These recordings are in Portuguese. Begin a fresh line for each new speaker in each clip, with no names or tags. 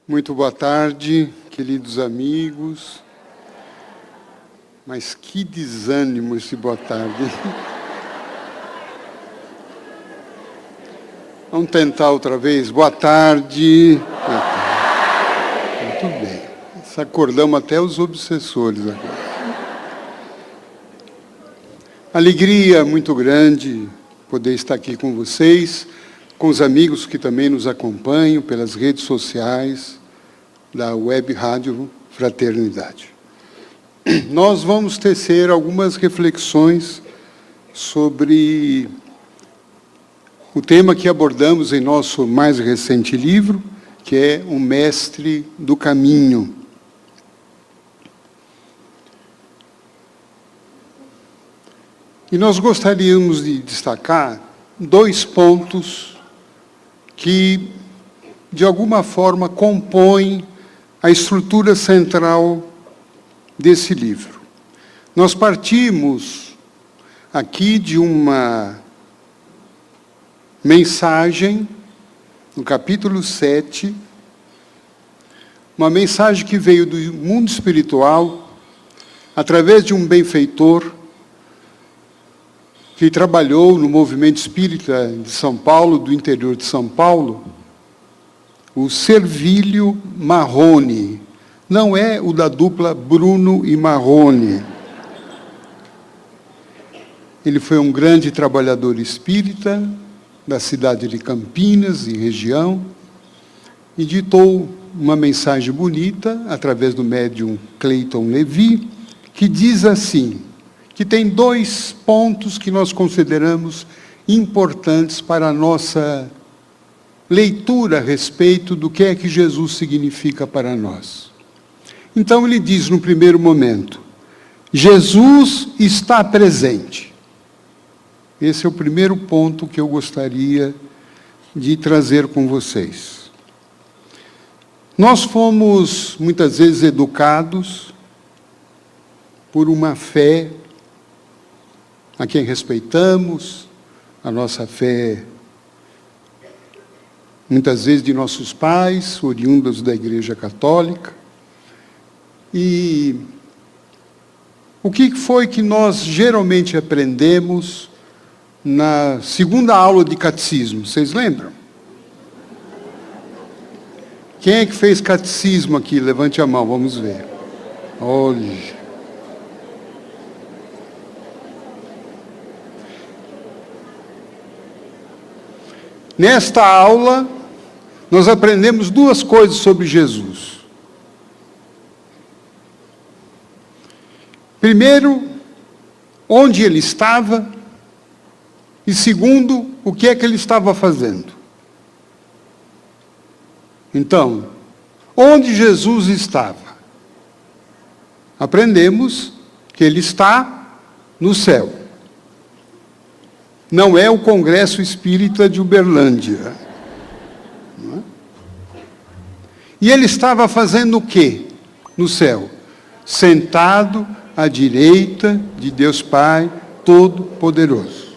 Muito boa tarde, queridos amigos. Mas que desânimo esse boa tarde. Vamos tentar outra vez. Boa tarde. Muito bem. Acordamos até os obsessores agora. Alegria muito grande poder estar aqui com vocês, com os amigos que também nos acompanham pelas redes sociais da Web Rádio Fraternidade. Nós vamos tecer algumas reflexões sobre o tema que abordamos em nosso mais recente livro, que é O Mestre do Caminho. E nós gostaríamos de destacar dois pontos que, de alguma forma, compõem a estrutura central desse livro. Nós partimos aqui de uma mensagem, no capítulo 7, uma mensagem que veio do mundo espiritual, através de um benfeitor, que trabalhou no movimento espírita de São Paulo, do interior de São Paulo, o Servilho Marrone. Não é o da dupla Bruno e Marrone. Ele foi um grande trabalhador espírita da cidade de Campinas e região, e ditou uma mensagem bonita, através do médium Cleiton Levi, que diz assim, que tem dois pontos que nós consideramos importantes para a nossa leitura a respeito do que é que Jesus significa para nós. Então ele diz no primeiro momento, Jesus está presente. Esse é o primeiro ponto que eu gostaria de trazer com vocês. Nós fomos muitas vezes educados por uma fé a quem respeitamos, a nossa fé, muitas vezes de nossos pais, oriundos da Igreja Católica. E o que foi que nós geralmente aprendemos na segunda aula de catecismo? Vocês lembram? Quem é que fez catecismo aqui? Levante a mão, vamos ver. Olha. Nesta aula, nós aprendemos duas coisas sobre Jesus. Primeiro, onde ele estava, e segundo, o que é que ele estava fazendo. Então, onde Jesus estava? Aprendemos que ele está no céu. Não é o Congresso Espírita de Uberlândia. Não é? E ele estava fazendo o quê no céu? Sentado à direita de Deus Pai Todo-Poderoso.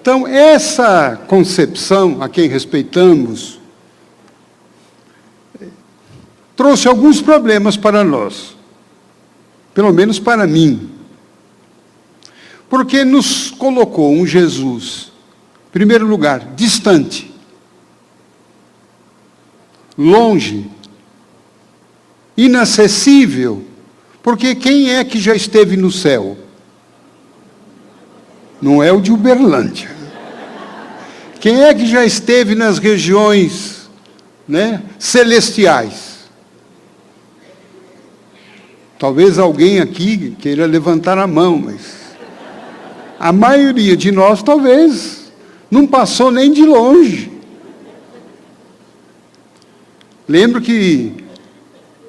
Então, essa concepção, a quem respeitamos, trouxe alguns problemas para nós. Pelo menos para mim. Porque nos colocou um Jesus, em primeiro lugar, distante, longe, inacessível, porque quem é que já esteve no céu? Não é o de Uberlândia. Quem é que já esteve nas regiões, celestiais? Talvez alguém aqui queira levantar a mão, mas a maioria de nós, talvez, não passou nem de longe. Lembro que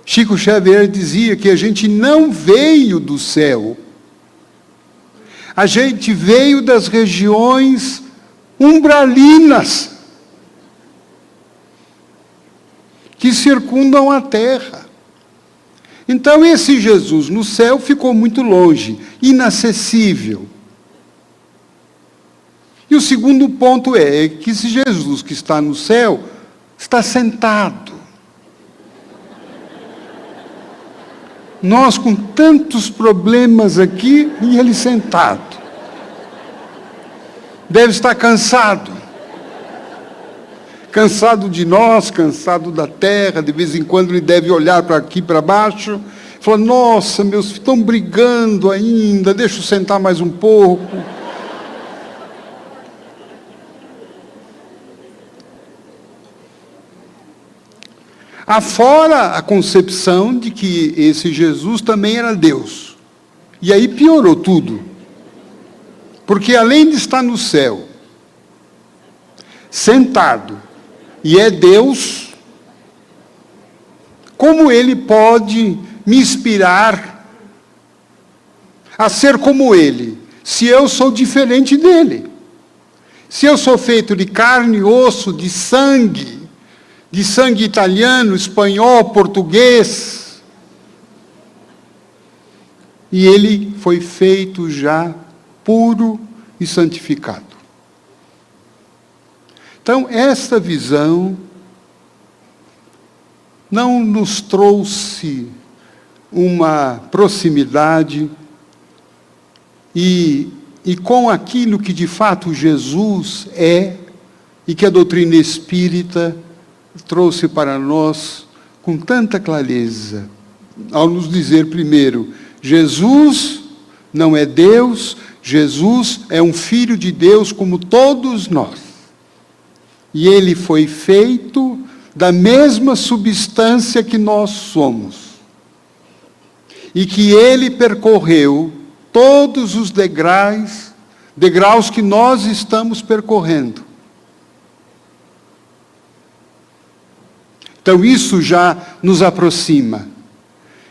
Chico Xavier dizia que a gente não veio do céu. A gente veio das regiões umbralinas que circundam a terra. Então, esse Jesus no céu ficou muito longe, inacessível. E o segundo ponto é que esse Jesus que está no céu está sentado. Nós com tantos problemas aqui e ele sentado. Deve estar cansado. Cansado de nós, cansado da terra, de vez em quando ele deve olhar para aqui, para baixo, e falar, nossa, meus filhos estão brigando ainda, deixa eu sentar mais um pouco. Afora a concepção de que esse Jesus também era Deus. E aí piorou tudo. Porque além de estar no céu, sentado, e é Deus, como ele pode me inspirar a ser como ele, se eu sou diferente dele? Se eu sou feito de carne e osso, de sangue italiano, espanhol, português, e ele foi feito já puro e santificado. Então, esta visão não nos trouxe uma proximidade e com aquilo que de fato Jesus é e que a doutrina espírita trouxe para nós com tanta clareza, ao nos dizer primeiro, Jesus não é Deus, Jesus é um filho de Deus como todos nós. E ele foi feito da mesma substância que nós somos. E que ele percorreu todos os degraus que nós estamos percorrendo. Então isso já nos aproxima.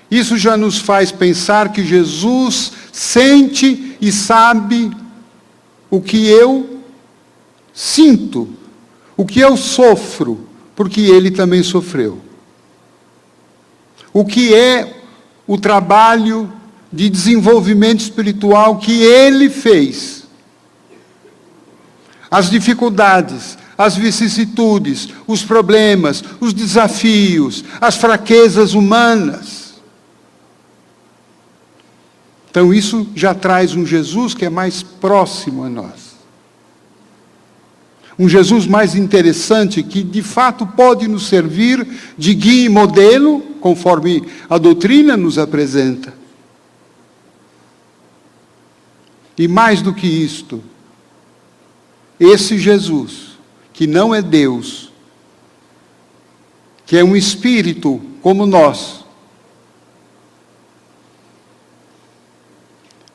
Isso já nos faz pensar que Jesus sente e sabe o que eu sinto, o que eu sofro, porque ele também sofreu. O que é o trabalho de desenvolvimento espiritual que ele fez. As dificuldades, as vicissitudes, os problemas, os desafios, as fraquezas humanas. Então isso já traz um Jesus que é mais próximo a nós. Um Jesus mais interessante, que de fato pode nos servir de guia e modelo, conforme a doutrina nos apresenta. E mais do que isto, esse Jesus, que não é Deus, que é um espírito como nós,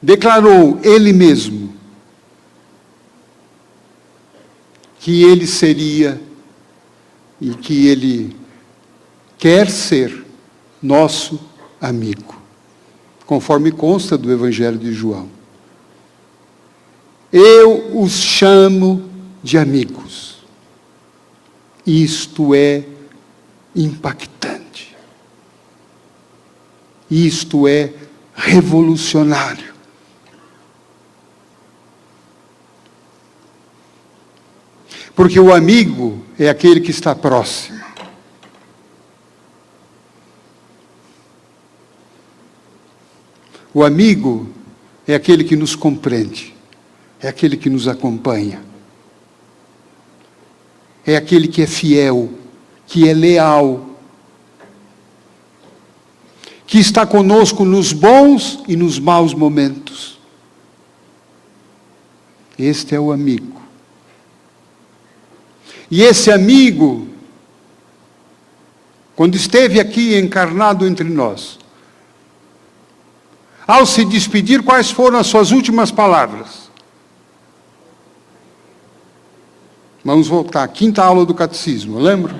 declarou ele mesmo que ele seria e que ele quer ser nosso amigo, conforme consta do Evangelho de João. Eu os chamo de amigos. Isto é impactante. Isto é revolucionário. Porque o amigo é aquele que está próximo. O amigo é aquele que nos compreende, é aquele que nos acompanha, é aquele que é fiel, que é leal, que está conosco nos bons e nos maus momentos. Este é o amigo. E esse amigo, quando esteve aqui encarnado entre nós, ao se despedir, quais foram as suas últimas palavras? Vamos voltar, quinta aula do catecismo, lembra?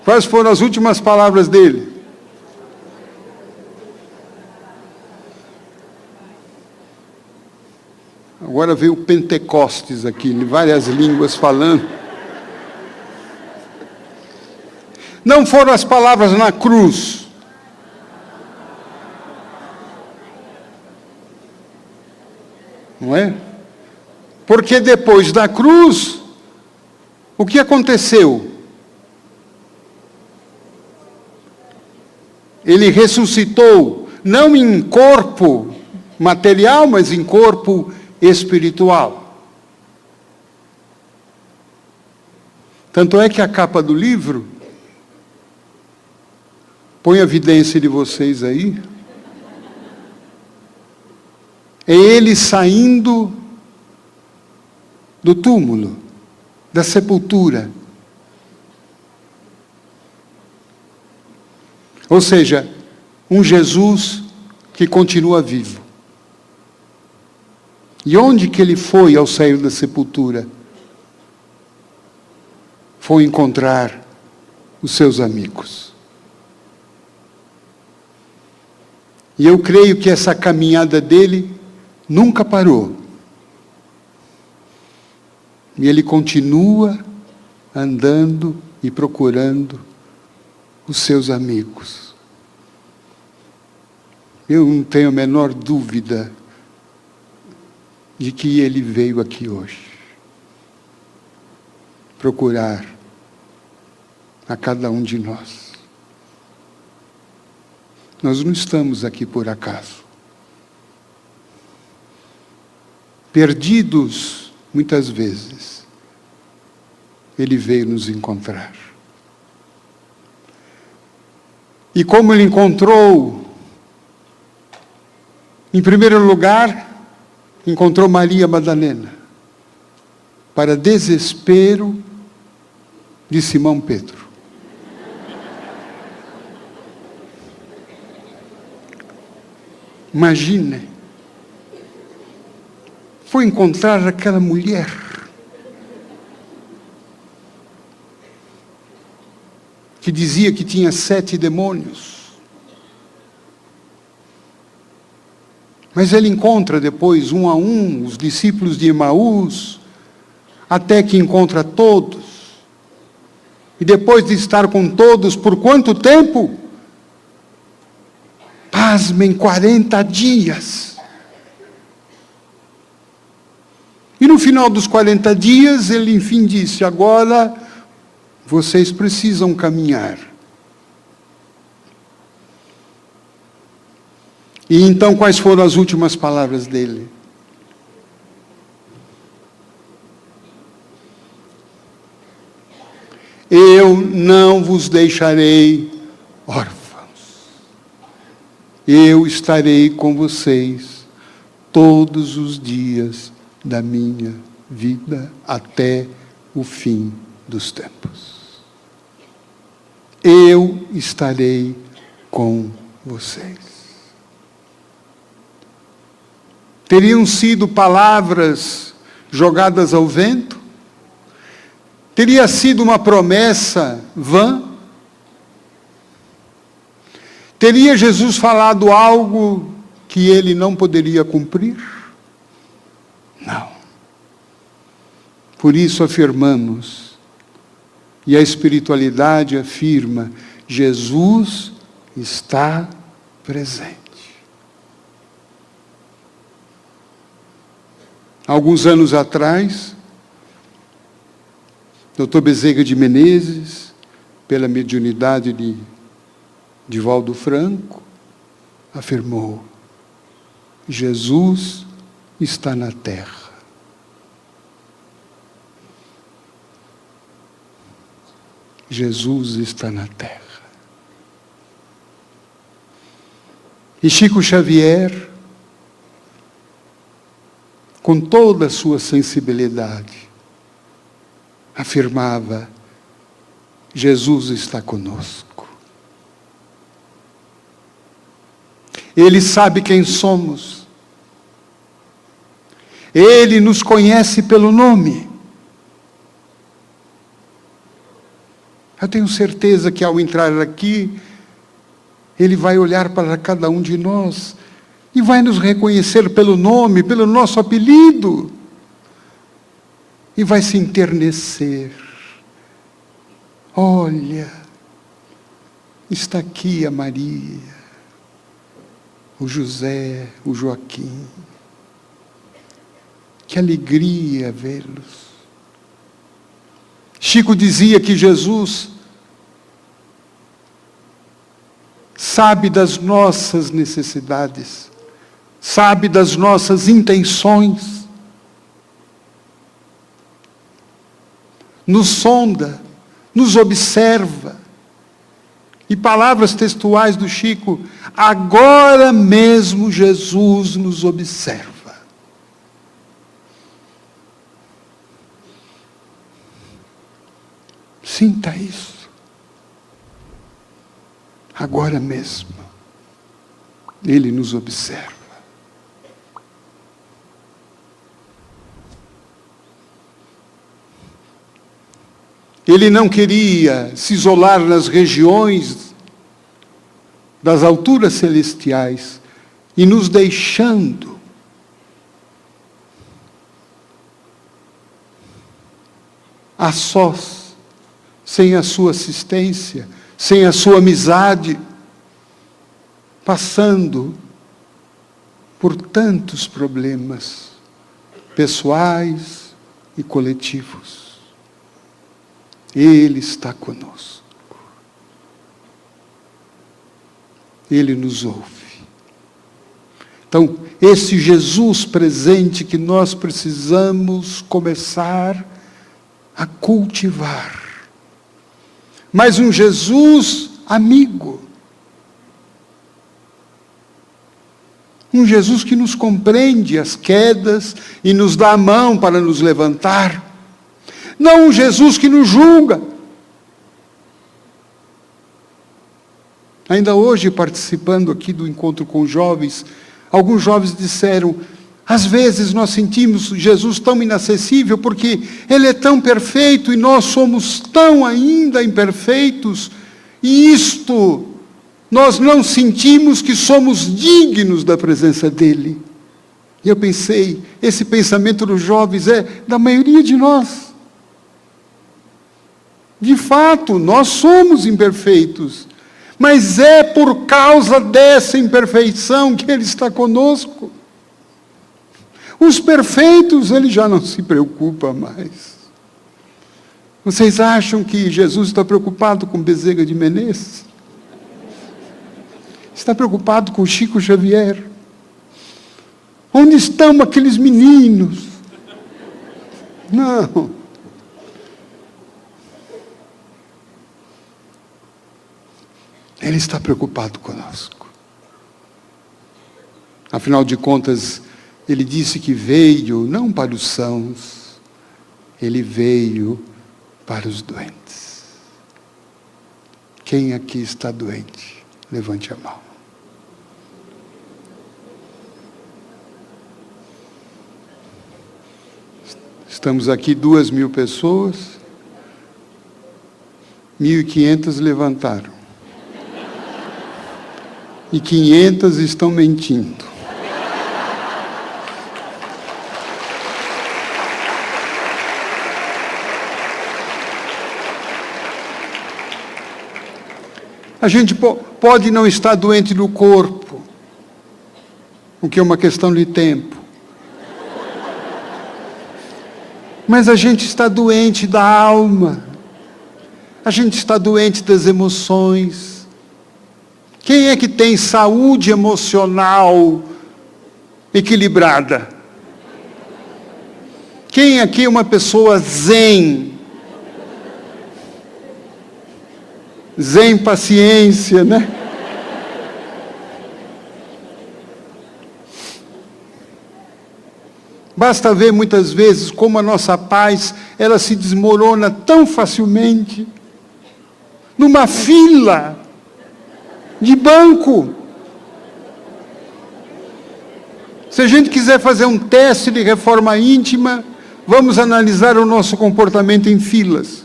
Quais foram as últimas palavras dele? Agora veio o Pentecostes aqui, em várias línguas falando. Não foram as palavras na cruz. Não é? Porque depois da cruz, o que aconteceu? Ele ressuscitou, não em corpo material, mas em corpo espiritual. Tanto é que a capa do livro, põe a evidência de vocês aí, é ele saindo do túmulo, da sepultura. Ou seja, um Jesus que continua vivo. E onde que ele foi ao sair da sepultura? Foi encontrar os seus amigos. E eu creio que essa caminhada dele nunca parou. E ele continua andando e procurando os seus amigos. Eu não tenho a menor dúvida de que ele veio aqui hoje procurar a cada um de nós. Nós não estamos aqui por acaso. Perdidos, muitas vezes, ele veio nos encontrar. E como ele encontrou, em primeiro lugar, encontrou Maria Madalena, para desespero de Simão Pedro. Imagine, foi encontrar aquela mulher que dizia que tinha 7 demônios. Mas ele encontra depois, um a um, os discípulos de Emaús, até que encontra todos. E depois de estar com todos, por quanto tempo? Pasmem, 40 dias. E no final dos 40 dias, ele enfim disse, agora vocês precisam caminhar. E então, quais foram as últimas palavras dele? Eu não vos deixarei órfãos. Eu estarei com vocês todos os dias da minha vida até o fim dos tempos. Eu estarei com vocês. Teriam sido palavras jogadas ao vento? Teria sido uma promessa vã? Teria Jesus falado algo que ele não poderia cumprir? Não. Por isso afirmamos, e a espiritualidade afirma, Jesus está presente. Alguns anos atrás, Dr. Bezerra de Menezes, pela mediunidade de Valdo Franco, afirmou, Jesus está na terra. Jesus está na terra. E Chico Xavier, com toda a sua sensibilidade, afirmava, Jesus está conosco. Ele sabe quem somos. Ele nos conhece pelo nome. Eu tenho certeza que ao entrar aqui, Ele vai olhar para cada um de nós e vai nos reconhecer pelo nome, pelo nosso apelido. E vai se enternecer. Olha, está aqui a Maria, o José, o Joaquim. Que alegria vê-los. Chico dizia que Jesus sabe das nossas necessidades, sabe das nossas intenções, nos sonda, nos observa. E palavras textuais do Chico, agora mesmo Jesus nos observa. Sinta isso. Agora mesmo, Ele nos observa. Ele não queria se isolar nas regiões das alturas celestiais e nos deixando a sós, sem a sua assistência, sem a sua amizade, passando por tantos problemas pessoais e coletivos. Ele está conosco. Ele nos ouve. Então, esse Jesus presente que nós precisamos começar a cultivar. Mas um Jesus amigo. Um Jesus que nos compreende as quedas e nos dá a mão para nos levantar. Não um Jesus que nos julga. Ainda hoje, participando aqui do encontro com jovens, alguns jovens disseram, às vezes nós sentimos Jesus tão inacessível porque Ele é tão perfeito e nós somos tão ainda imperfeitos, e isto nós não sentimos que somos dignos da presença dEle. E eu pensei, esse pensamento dos jovens é da maioria de nós. De fato, nós somos imperfeitos, mas é por causa dessa imperfeição que Ele está conosco. Os perfeitos, Ele já não se preocupa mais. Vocês acham que Jesus está preocupado com Bezerra de Menezes? Está preocupado com Chico Xavier? Onde estão aqueles meninos? Não. Ele está preocupado conosco. Afinal de contas, Ele disse que veio não para os sãos, Ele veio para os doentes. Quem aqui está doente? Levante a mão. Estamos aqui 2.000 pessoas, 1.500 levantaram. E 500 estão mentindo. A gente pode não estar doente do corpo, o que é uma questão de tempo. Mas a gente está doente da alma. A gente está doente das emoções. Quem é que tem saúde emocional equilibrada? Quem aqui é uma pessoa zen? Zen paciência, né? Basta ver muitas vezes como a nossa paz, ela se desmorona tão facilmente. Numa fila de banco. Se a gente quiser fazer um teste de reforma íntima, vamos analisar o nosso comportamento em filas.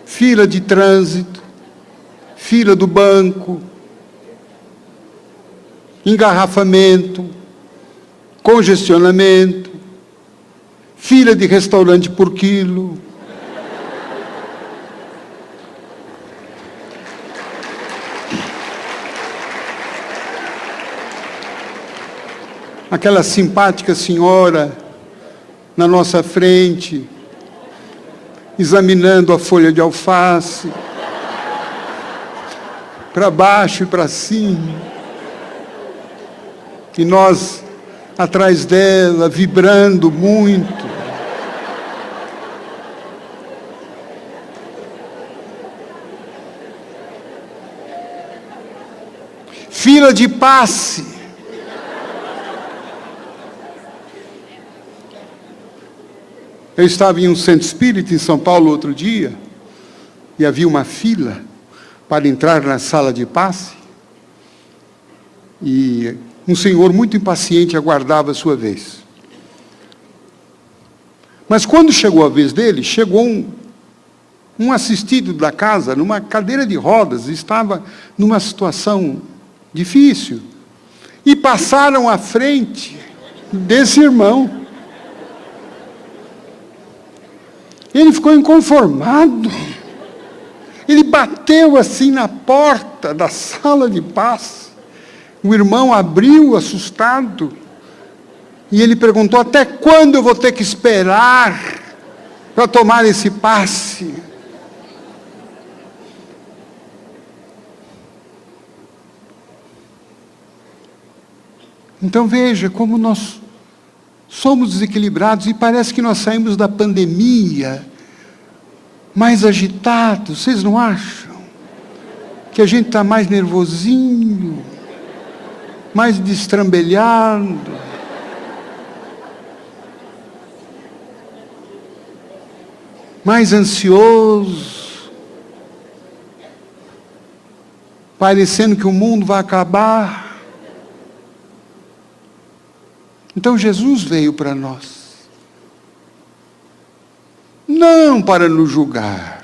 Fila de trânsito, fila do banco, engarrafamento, congestionamento, fila de restaurante por quilo. Aquela simpática senhora na nossa frente, examinando a folha de alface, para baixo e para cima. E nós atrás dela, vibrando muito. Fila de passe. Eu estava em um centro espírita em São Paulo outro dia, e havia uma fila para entrar na sala de passe, e um senhor muito impaciente aguardava a sua vez. Mas quando chegou a vez dele, chegou um assistido da casa, numa cadeira de rodas, estava numa situação difícil, e passaram à frente desse irmão. Ele ficou inconformado. Ele bateu assim na porta da sala de passe. O irmão abriu, assustado, e ele perguntou: até quando eu vou ter que esperar para tomar esse passe? Então veja como nós somos desequilibrados, e parece que nós saímos da pandemia mais agitados. Vocês não acham? Que a gente está mais nervosinho, mais destrambelhado. Mais ansioso. Parecendo que o mundo vai acabar. Então Jesus veio para nós. Não para nos julgar,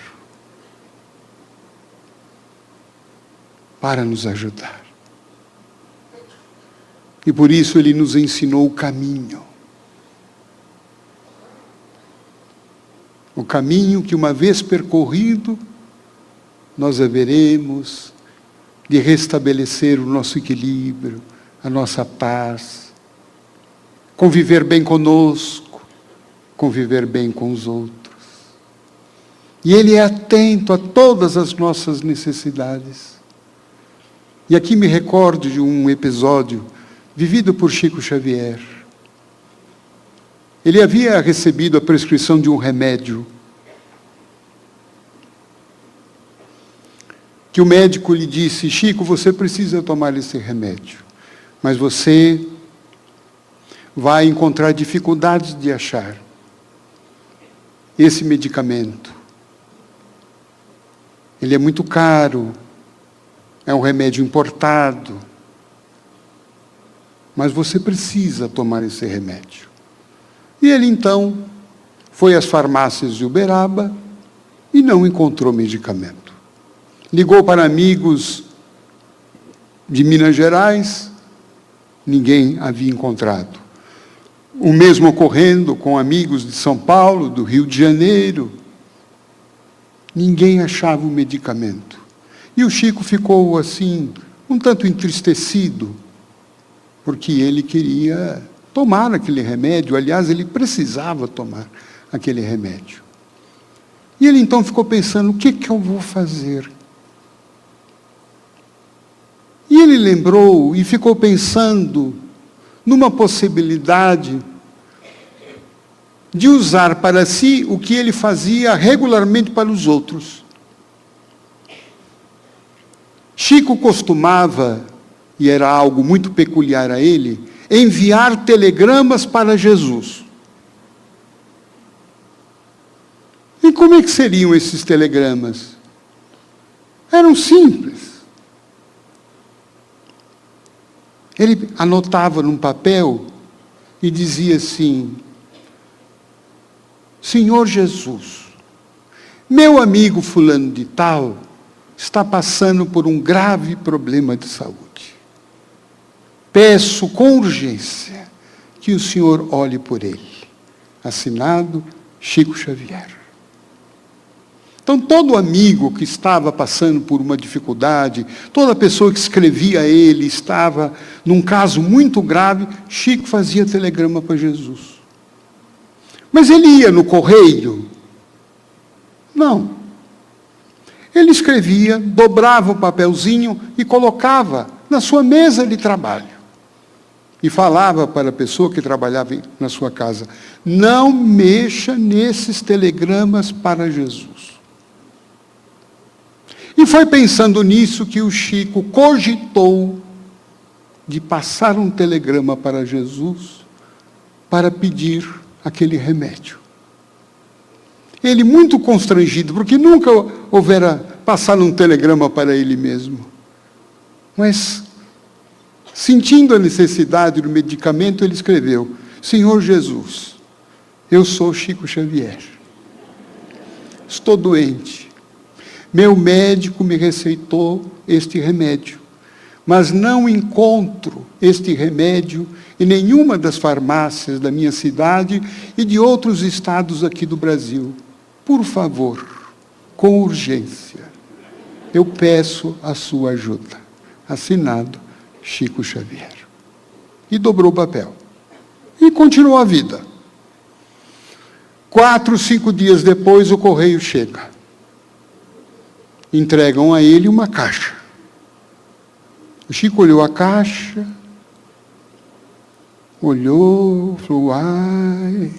para nos ajudar. E por isso Ele nos ensinou o caminho. O caminho que, uma vez percorrido, nós haveremos de restabelecer o nosso equilíbrio, a nossa paz, conviver bem conosco, conviver bem com os outros. E Ele é atento a todas as nossas necessidades. E aqui me recordo de um episódio vivido por Chico Xavier. Ele havia recebido a prescrição de um remédio que o médico lhe disse: Chico, você precisa tomar esse remédio, mas você vai encontrar dificuldades de achar esse medicamento. Ele é muito caro, é um remédio importado, mas você precisa tomar esse remédio. E ele então foi às farmácias de Uberaba e não encontrou medicamento. Ligou para amigos de Minas Gerais, ninguém havia encontrado. O mesmo ocorrendo com amigos de São Paulo, do Rio de Janeiro. Ninguém achava o medicamento. E o Chico ficou assim, um tanto entristecido, porque ele queria tomar aquele remédio. Aliás, ele precisava tomar aquele remédio. E ele então ficou pensando: o que eu vou fazer? E ele lembrou e ficou pensando numa possibilidade de usar para si o que ele fazia regularmente para os outros. Chico costumava, e era algo muito peculiar a ele, enviar telegramas para Jesus. E como é que seriam esses telegramas? Eram simples. Ele anotava num papel e dizia assim: Senhor Jesus, meu amigo fulano de tal está passando por um grave problema de saúde. Peço com urgência que o Senhor olhe por ele. Assinado Chico Xavier. Então, todo amigo que estava passando por uma dificuldade, toda pessoa que escrevia a ele estava num caso muito grave, Chico fazia telegrama para Jesus. Mas ele ia no correio? Não. Ele escrevia, dobrava o papelzinho e colocava na sua mesa de trabalho. E falava para a pessoa que trabalhava na sua casa: não mexa nesses telegramas para Jesus. E foi pensando nisso que o Chico cogitou de passar um telegrama para Jesus para pedir aquele remédio. Ele muito constrangido, porque nunca houvera passar um telegrama para ele mesmo. Mas, sentindo a necessidade do medicamento, ele escreveu: Senhor Jesus, eu sou Chico Xavier. Estou doente. Meu médico me receitou este remédio, mas não encontro este remédio em nenhuma das farmácias da minha cidade e de outros estados aqui do Brasil. Por favor, com urgência, eu peço a sua ajuda. Assinado Chico Xavier. E dobrou o papel. E continuou a vida. 4, 5 dias depois, o correio chega. Entregam a ele uma caixa. O Chico olhou a caixa, olhou, falou: ai.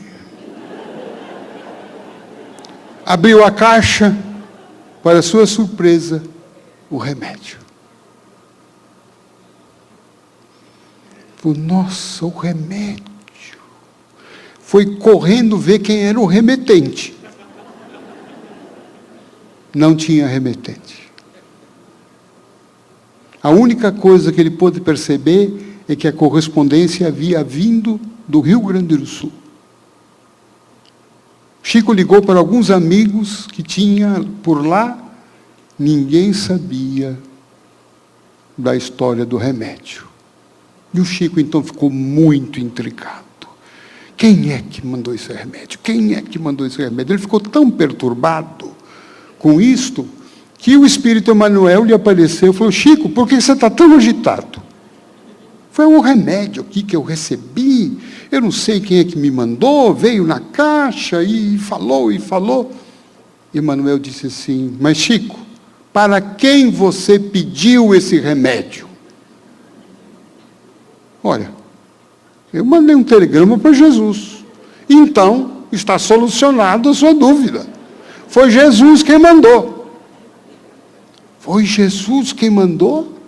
Abriu a caixa, para sua surpresa, o remédio. Falou: nossa, o remédio. Foi correndo ver quem era o remetente. Não tinha remetente. A única coisa que ele pôde perceber é que a correspondência havia vindo do Rio Grande do Sul. Chico ligou para alguns amigos que tinha por lá. Ninguém sabia da história do remédio. E o Chico, então, ficou muito intrigado. Quem é que mandou esse remédio? Quem é que mandou esse remédio? Ele ficou tão perturbado com isto, que o Espírito Emmanuel lhe apareceu e falou: Chico, por que você está tão agitado? Foi um remédio aqui que eu recebi, eu não sei quem é que me mandou, veio na caixa e falou e falou. E Emmanuel disse assim: mas Chico, para quem você pediu esse remédio? Olha, eu mandei um telegrama para Jesus. Então, está solucionada a sua dúvida. Foi Jesus quem mandou. Foi Jesus quem mandou?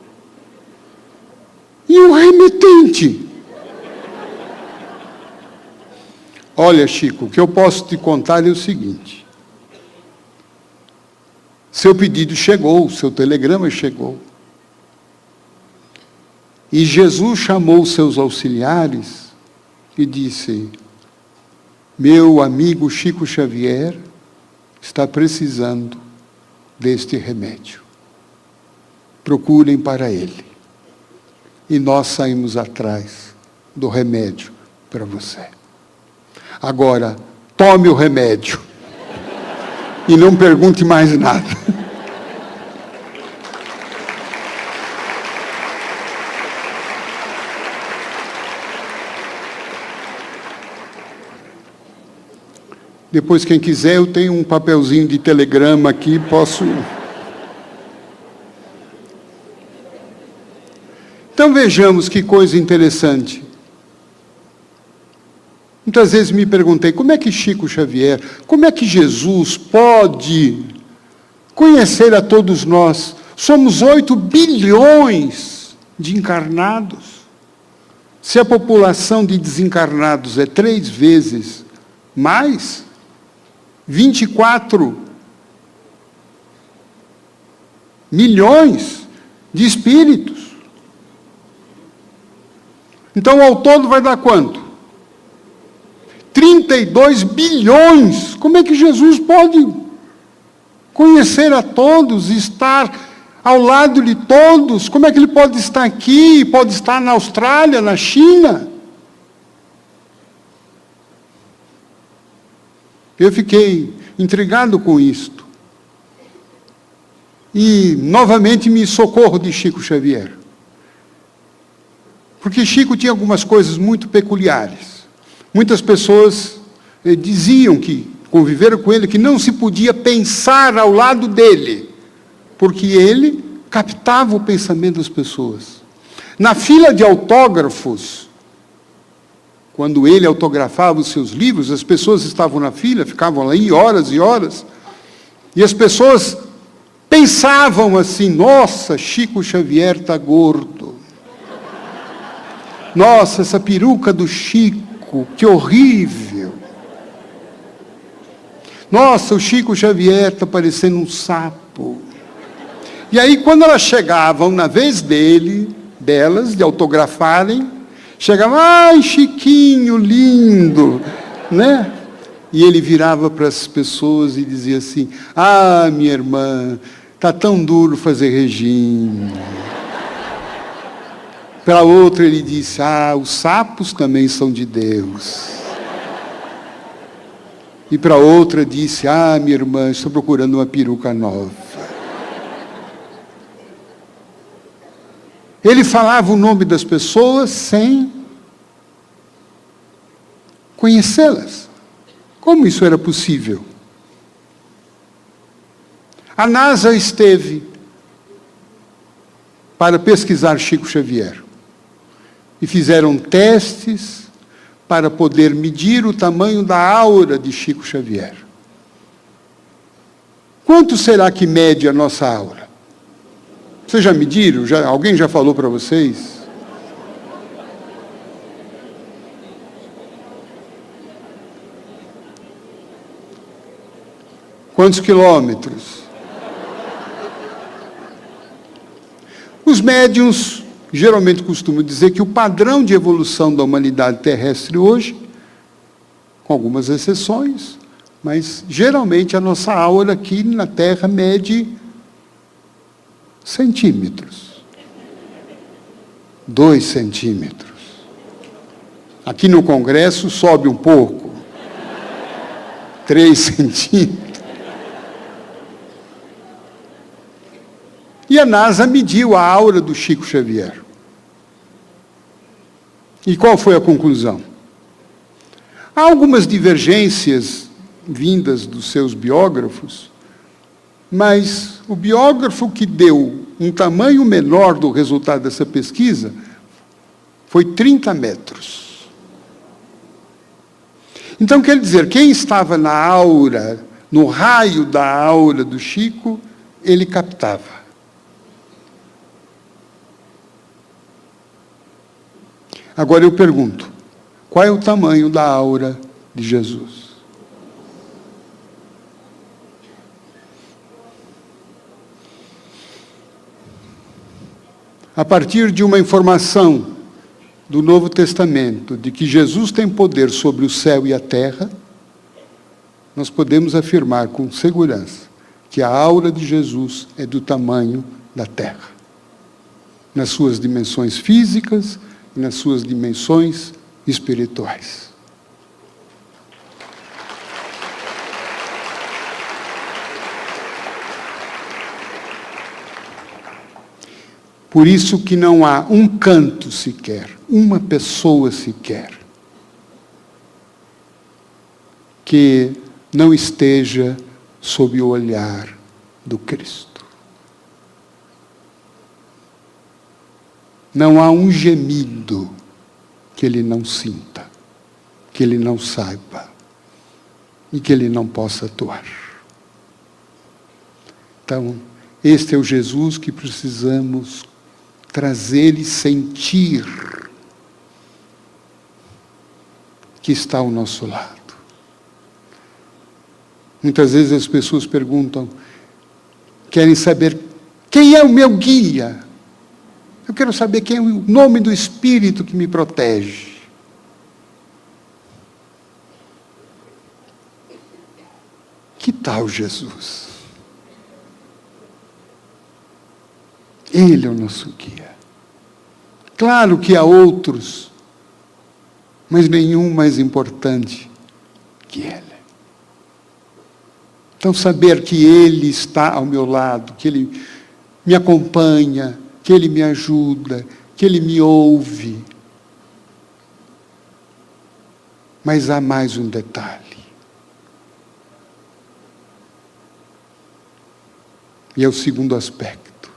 E o remetente? Olha, Chico, o que eu posso te contar é o seguinte. Seu pedido chegou, seu telegrama chegou. E Jesus chamou seus auxiliares e disse: meu amigo Chico Xavier está precisando deste remédio. Procurem para ele. E nós saímos atrás do remédio para você. Agora, tome o remédio. E não pergunte mais nada. Depois, quem quiser, eu tenho um papelzinho de telegrama aqui, posso... Então, vejamos que coisa interessante. Muitas vezes me perguntei, como é que Chico Xavier, como é que Jesus pode conhecer a todos nós? Somos 8 bilhões de encarnados. Se a população de desencarnados é 3 vezes mais, 24 milhões de espíritos. Então, ao todo vai dar quanto? 32 bilhões. Como é que Jesus pode conhecer a todos, estar ao lado de todos? Como é que ele pode estar aqui, pode estar na Austrália, na China? Eu fiquei intrigado com isto. E, novamente, me socorro de Chico Xavier. Porque Chico tinha algumas coisas muito peculiares. Muitas pessoas diziam que conviveram com ele, que não se podia pensar ao lado dele, porque ele captava o pensamento das pessoas. Na fila de autógrafos, quando ele autografava os seus livros, as pessoas estavam na fila, ficavam ali horas e horas, e as pessoas pensavam assim: nossa, Chico Xavier está gordo. Nossa, essa peruca do Chico, que horrível. Nossa, o Chico Xavier está parecendo um sapo. E aí, quando elas chegavam na vez delas, de autografarem, chegavam: ai, Chiquinho, lindo, né? E ele virava para as pessoas e dizia assim: ah, minha irmã, está tão duro fazer regime. Para outra ele disse: ah, os sapos também são de Deus. E para outra disse: ah, minha irmã, estou procurando uma peruca nova. Ele falava o nome das pessoas sem conhecê-las. Como isso era possível? A NASA esteve para pesquisar Chico Xavier. E fizeram testes para poder medir o tamanho da aura de Chico Xavier. Quanto será que mede a nossa aura? Vocês já mediram? Alguém já falou para vocês? Quantos quilômetros? Os médiuns geralmente costumam dizer que o padrão de evolução da humanidade terrestre hoje, com algumas exceções, mas geralmente a nossa aura aqui na Terra mede centímetros. 2 centímetros. Aqui no Congresso sobe um pouco. 3 centímetros. E a NASA mediu a aura do Chico Xavier. E qual foi a conclusão? Há algumas divergências vindas dos seus biógrafos, mas o biógrafo que deu um tamanho menor do resultado dessa pesquisa foi 30 metros. Então, quer dizer, quem estava na aura, no raio da aura do Chico, ele captava. Agora eu pergunto, qual é o tamanho da aura de Jesus? A partir de uma informação do Novo Testamento, de que Jesus tem poder sobre o céu e a terra, nós podemos afirmar com segurança que a aura de Jesus é do tamanho da terra, nas suas dimensões físicas e nas suas dimensões espirituais. Por isso que não há um canto sequer, uma pessoa sequer, que não esteja sob o olhar do Cristo. Não há um gemido que ele não sinta, que ele não saiba e que ele não possa atuar. Então, este é o Jesus que precisamos trazer e sentir que está ao nosso lado. Muitas vezes as pessoas perguntam, querem saber quem é o meu guia. Eu quero saber quem é o nome do Espírito que me protege. Que tal Jesus? Ele é o nosso guia. Claro que há outros, mas nenhum mais importante que Ele. Então, saber que Ele está ao meu lado, que Ele me acompanha, que Ele me ajuda, que Ele me ouve. Mas há mais um detalhe. E é o segundo aspecto.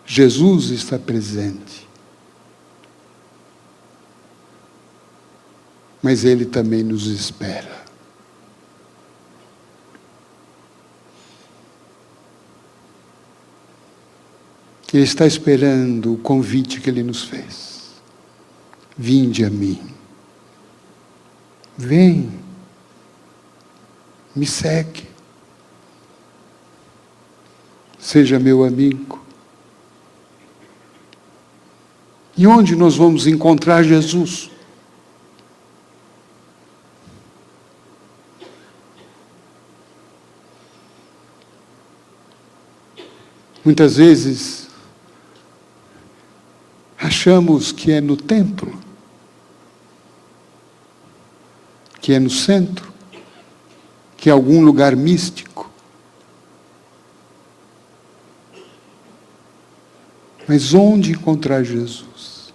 Jesus está presente. Mas Ele também nos espera. Ele está esperando o convite que Ele nos fez. Vinde a mim. Vem. Me segue. Seja meu amigo. E onde nós vamos encontrar Jesus? Muitas vezes achamos que é no templo, que é no centro, que é algum lugar místico. Mas onde encontrar Jesus?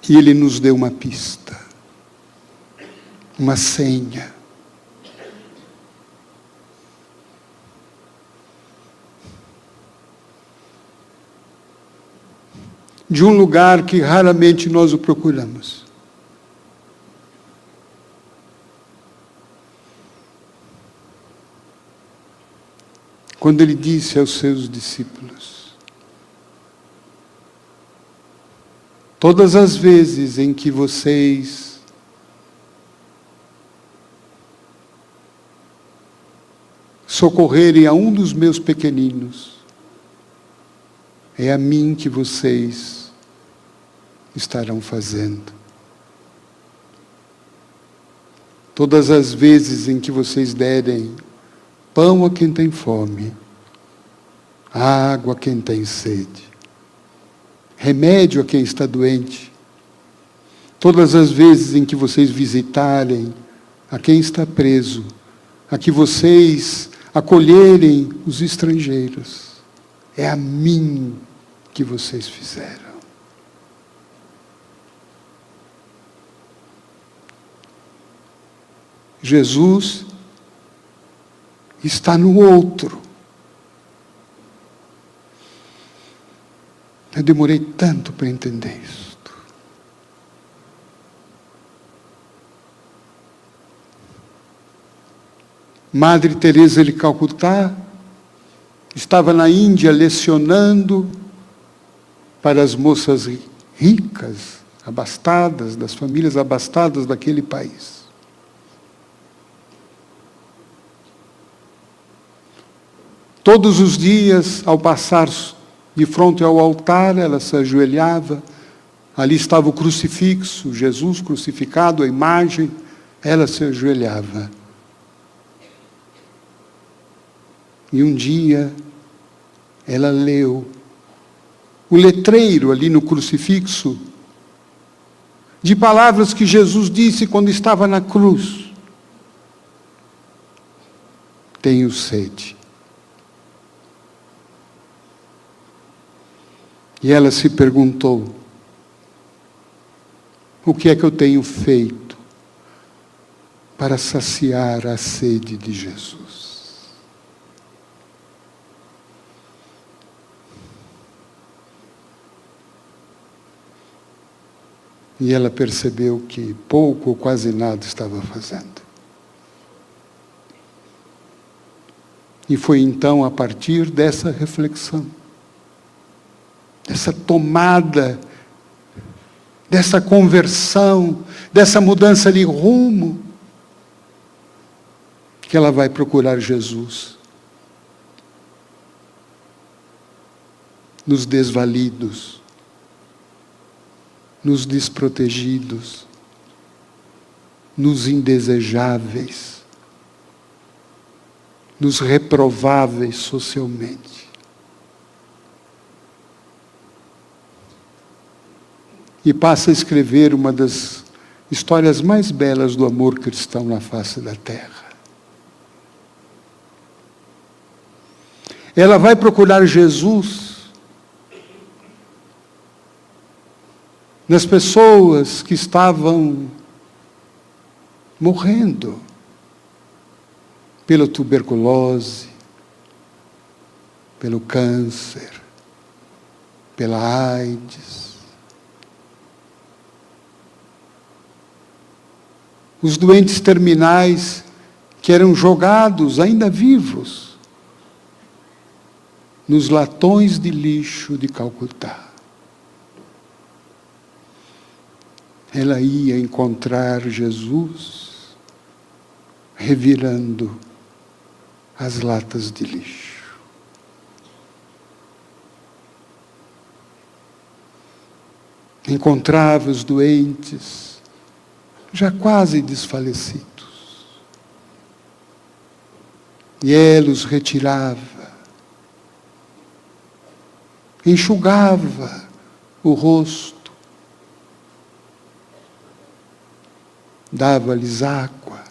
E Ele nos deu uma pista, uma senha. De um lugar que raramente nós o procuramos. Quando Ele disse aos seus discípulos: todas as vezes em que vocês socorrerem a um dos meus pequeninos, é a mim que vocês estarão fazendo. Todas as vezes em que vocês derem pão a quem tem fome, água a quem tem sede, remédio a quem está doente, todas as vezes em que vocês visitarem a quem está preso, a que vocês acolherem os estrangeiros, é a mim que vocês fizeram. Jesus está no outro. Eu demorei tanto para entender isso. Madre Teresa de Calcutá estava na Índia lecionando para as moças ricas, abastadas, das famílias abastadas daquele país. Todos os dias, ao passar de frente ao altar, ela se ajoelhava. Ali estava o crucifixo, Jesus crucificado, a imagem. Ela se ajoelhava. E um dia, ela leu o letreiro ali no crucifixo de palavras que Jesus disse quando estava na cruz. Tenho sede. E ela se perguntou: o que é que eu tenho feito para saciar a sede de Jesus? E ela percebeu que pouco ou quase nada estava fazendo. E foi então a partir dessa reflexão, dessa tomada, dessa conversão, dessa mudança de rumo, que ela vai procurar Jesus nos desvalidos, nos desprotegidos, nos indesejáveis, nos reprováveis socialmente. E passa a escrever uma das histórias mais belas do amor cristão na face da terra. Ela vai procurar Jesus nas pessoas que estavam morrendo, pela tuberculose, pelo câncer, pela AIDS. Os doentes terminais que eram jogados, ainda vivos, nos latões de lixo de Calcutá. Ela ia encontrar Jesus revirando as latas de lixo. Encontrava os doentes, já quase desfalecidos. E ela os retirava, enxugava o rosto, dava-lhes água.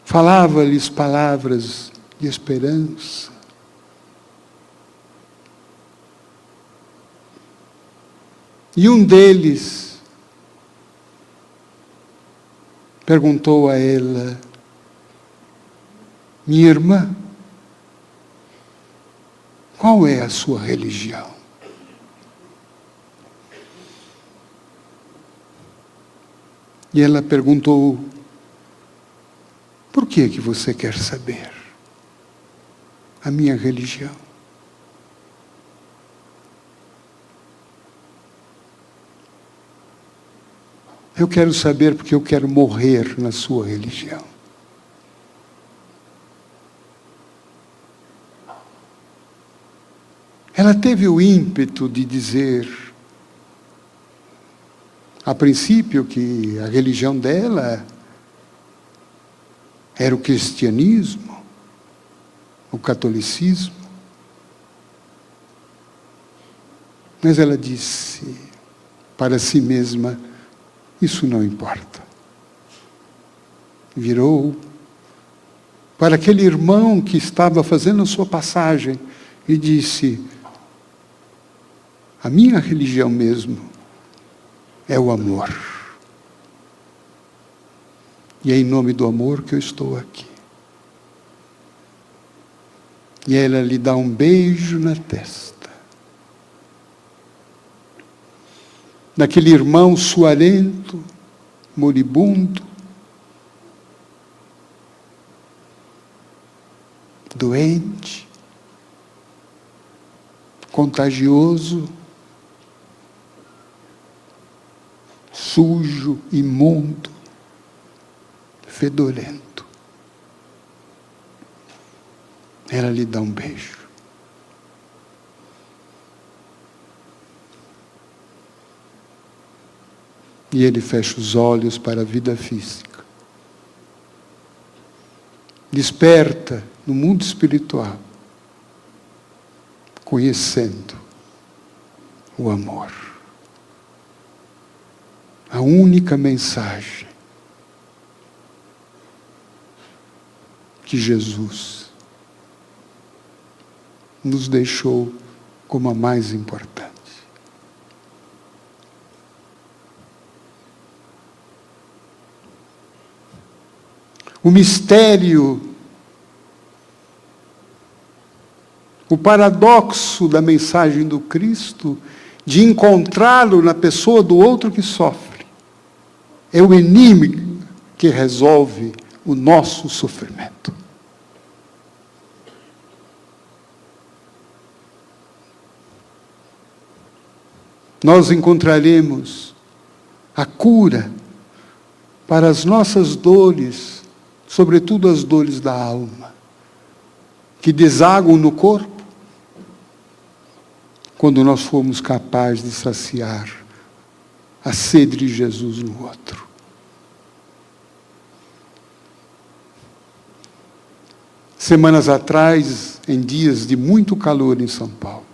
Falava-lhes palavras de esperança. E um deles perguntou a ela: minha irmã, qual é a sua religião? E ela perguntou: por que você quer saber? A minha religião. Eu quero saber porque eu quero morrer na sua religião. Ela teve o ímpeto de dizer, a princípio, que a religião dela era o cristianismo, o catolicismo. Mas ela disse para si mesma: isso não importa. Virou para aquele irmão que estava fazendo a sua passagem e disse: a minha religião mesmo é o amor. E é em nome do amor que eu estou aqui. E ela lhe dá um beijo na testa. Daquele irmão suarento, moribundo, doente, contagioso, sujo, imundo, fedorento. Ela lhe dá um beijo. E ele fecha os olhos para a vida física. Desperta no mundo espiritual, conhecendo o amor. A única mensagem que Jesus nos deixou como a mais importante. O mistério, o paradoxo da mensagem do Cristo, de encontrá-lo na pessoa do outro que sofre, é o enigma que resolve o nosso sofrimento. Nós encontraremos a cura para as nossas dores, sobretudo as dores da alma, que desaguam no corpo, quando nós formos capazes de saciar a sede de Jesus no outro. Semanas atrás, em dias de muito calor em São Paulo,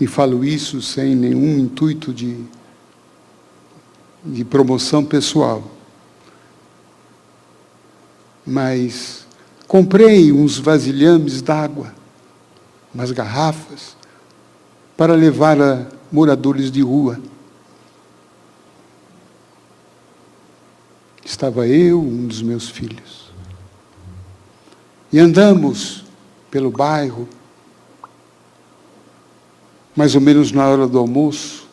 e falo isso sem nenhum intuito de promoção pessoal, mas comprei uns vasilhames d'água, umas garrafas, para levar a moradores de rua. Estava eu, um dos meus filhos. E andamos pelo bairro, mais ou menos na hora do almoço.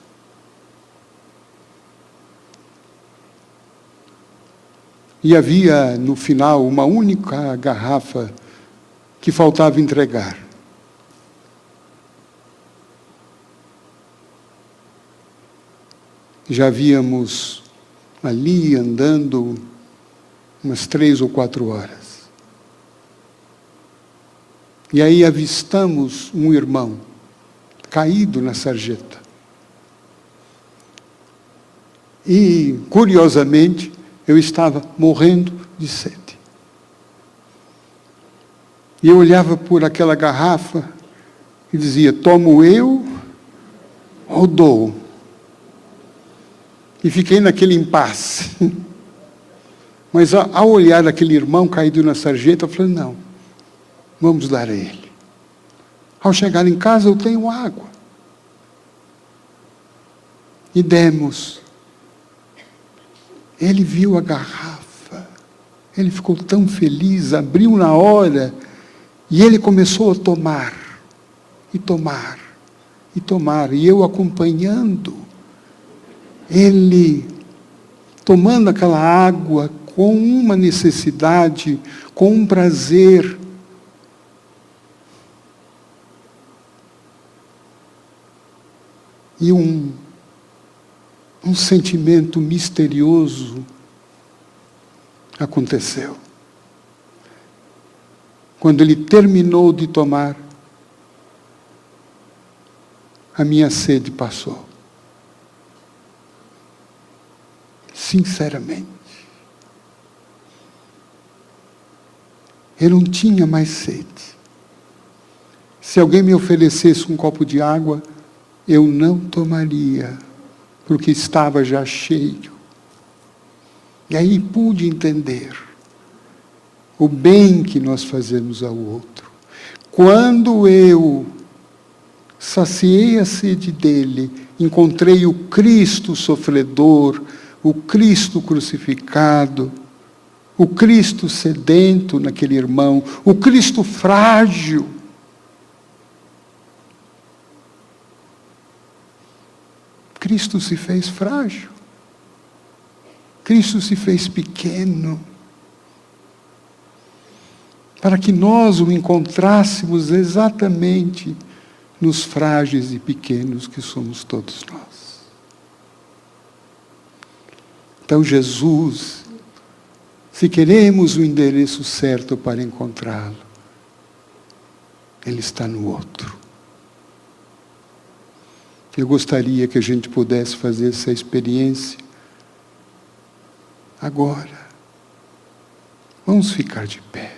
E havia, no final, uma única garrafa que faltava entregar. Já havíamos ali andando umas 3 ou 4 horas. E aí avistamos um irmão caído na sarjeta. E, curiosamente, eu estava morrendo de sede. E eu olhava por aquela garrafa e dizia, tomo eu ou dou? E fiquei naquele impasse. Mas ao olhar aquele irmão caído na sarjeta, eu falei, não, vamos dar a ele. Ao chegar em casa, eu tenho água. E demos. Ele viu a garrafa, ele ficou tão feliz, abriu na hora, e ele começou a tomar, e tomar, e tomar, e eu acompanhando, ele tomando aquela água com uma necessidade, com um prazer. E um sentimento misterioso aconteceu. Quando ele terminou de tomar, a minha sede passou. Sinceramente. Eu não tinha mais sede. Se alguém me oferecesse um copo de água, eu não tomaria, porque estava já cheio. E aí pude entender o bem que nós fazemos ao outro. Quando eu saciei a sede dele, encontrei o Cristo sofredor, o Cristo crucificado, o Cristo sedento naquele irmão, o Cristo frágil. Cristo se fez frágil. Cristo se fez pequeno. Para que nós o encontrássemos exatamente nos frágeis e pequenos que somos todos nós. Então, Jesus, se queremos o endereço certo para encontrá-lo, Ele está no outro. Eu gostaria que a gente pudesse fazer essa experiência agora. Vamos ficar de pé.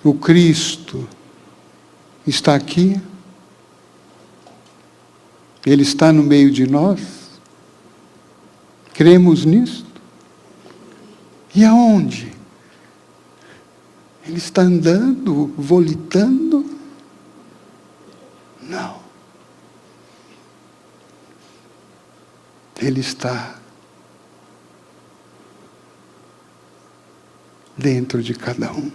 O Cristo está aqui. Ele está no meio de nós. Cremos nisto? E aonde? Ele está andando, volitando? Não. Ele está dentro de cada um.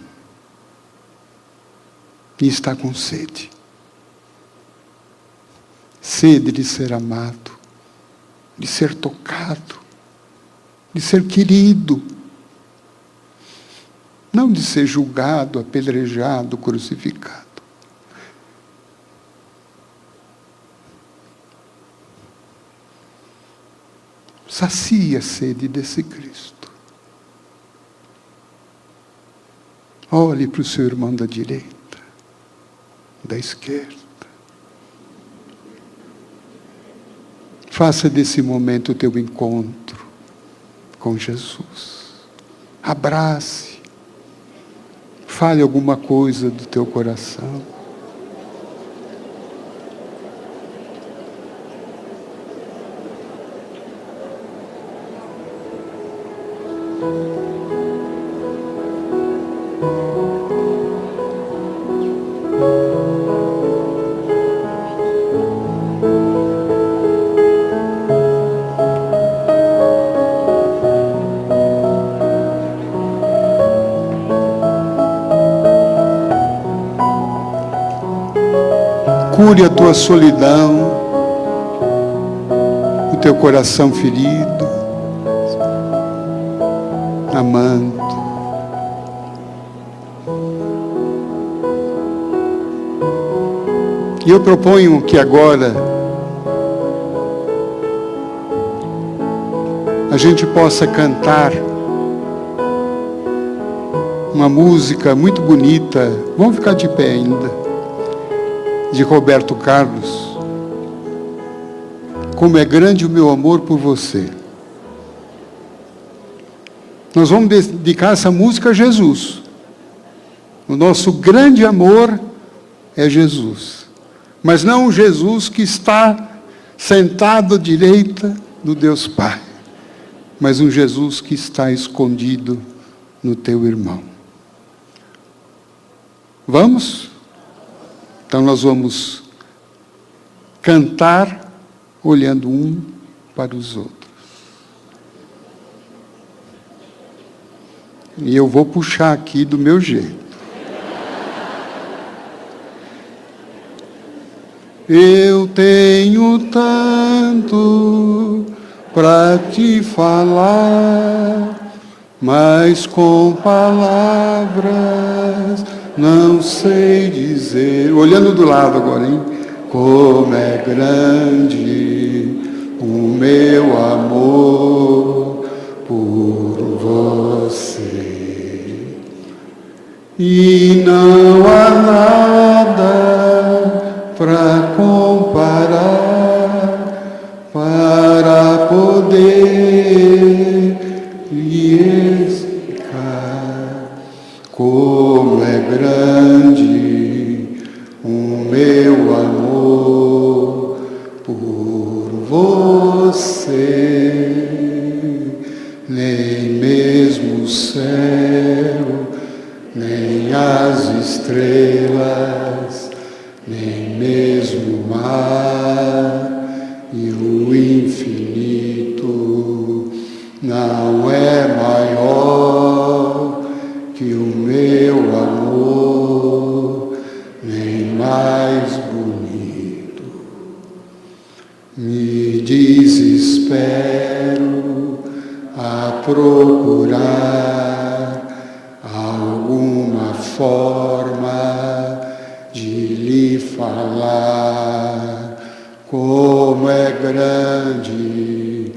E está com sede. Sede de ser amado, de ser tocado, de ser querido. Não de ser julgado, apedrejado, crucificado. Sacia a sede desse Cristo. Olhe para o seu irmão da direita, da esquerda. Faça desse momento o teu encontro com Jesus. Abrace. Fale alguma coisa do teu coração. cure a tua solidão, o teu coração ferido, amando. E eu proponho que agora a gente possa cantar uma música muito bonita, vamos ficar de pé ainda, de Roberto Carlos. Como é grande o meu amor por você. Nós vamos dedicar essa música a Jesus. O nosso grande amor é Jesus. Mas não o Jesus que está sentado à direita do Deus Pai, mas um Jesus que está escondido no teu irmão. Vamos? Então nós vamos cantar olhando um para os outros. E eu vou puxar aqui do meu jeito. Eu tenho tanto para te falar, mas com palavras não sei dizer. Olhando do lado agora, hein? Como é grande o meu amor por você. E não há nada para comparar, para poder lhe explicar como é grande o meu amor por você. Nem mesmo o céu, nem as estrelas, nem mesmo o mar e o infinito não é maior que o meu amor, nem mais bonito. Me desespero a procurar alguma forma de lhe falar como é grande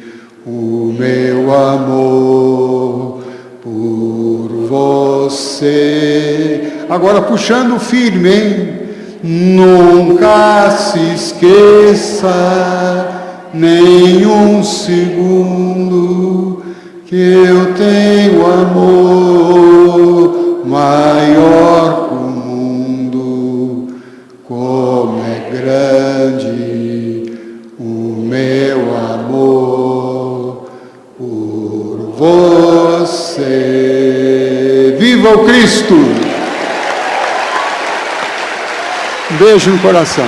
o meu amor por você. Agora puxando firme, hein? Nunca se esqueça nem um segundo que eu tenho amor maior que o mundo. Como é grande o meu amor por você. Viva o Cristo! Um beijo no coração.